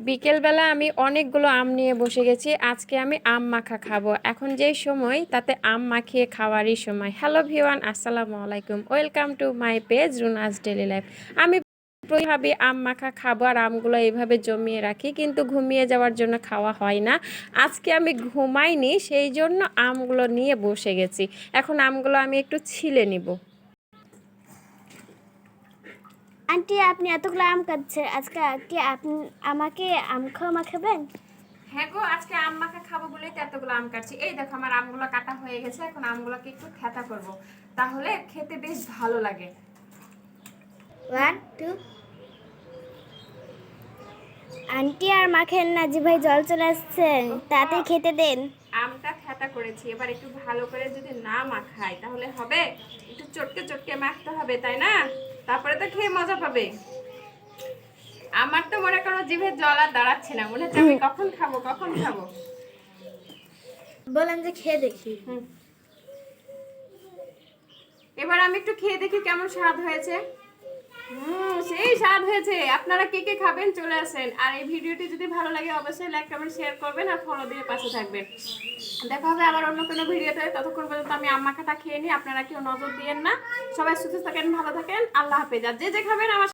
বিকেলবেলা আমি অনেকগুলো আম নিয়ে বসে গেছি। আজকে আমি আম মাখা খাবো। এখন যেই সময় তাতে আম মাখিয়ে খাওয়ারই সময়। হ্যালো ভিওয়ান, আসসালামু আলাইকুম, welcome to my page Runa's daily life. আমি ভাবি আম মাখা খাবো আর আমগুলো এইভাবে জমিয়ে রাখি, কিন্তু ঘুমিয়ে যাওয়ার জন্য খাওয়া হয় না। আজকে আমি ঘুমাইনি, সেই জন্য আমগুলো নিয়ে বসে গেছি। এখন আমগুলো আমি একটু ছিলে নিব। আন্টি, আপনি এতগুলো আম কাটছে আজকে, কি আপনি আমাকে আম খাওয়া মাখাবেন? হ্যাঁ গো, আজকে আম মাখা খাবো বলেই তো এতগুলো আম কাটছি। এই দেখো আমার আমগুলো কাটা হয়ে গেছে। এখন আমগুলোকে একটু থেঁতা করব, তাহলে খেতে বেশ ভালো লাগে। 1 2 আন্টি আর মাখেন না, জি ভাই, জল চলে আসছে, তাড়াতাড়ি খেতে দেন। আমটা থেঁতা করেছি, এবার একটু ভালো করে যদি না মাখাই তাহলে হবে? একটু চটকে চটকে মাখতে হবে, তাই না? তারপরে তো খেয়ে মজা পাবে। আমার তো মনে করো জিভে জল আর দাঁড়াচ্ছে না, মনে হচ্ছে আমি কখন খাবো কখন খাবো। বলেন যে খেয়ে দেখি। এবার আমি একটু খেয়ে দেখি কেমন স্বাদ হয়েছে। সেই স্বাদ হয়েছে। আপনারা কে কে খাবেন চলে আসেন। আর এই ভিডিওটি যদি ভালো লাগে অবশ্যই লাইক কমেন্ট শেয়ার করবেন আর ফলো দিয়ে পাশে থাকবেন। দেখা হবে আবার অন্য কোনো ভিডিওতে। ততক্ষণ পর্যন্ত আমি আম মাখাটা খেয়ে নিই। আপনারা কেউ নজর দিয়েন না। সবাই সুস্থ থাকেন, ভালো থাকেন, আল্লাহ হাফেজ। আর যে যে খাবেন আমার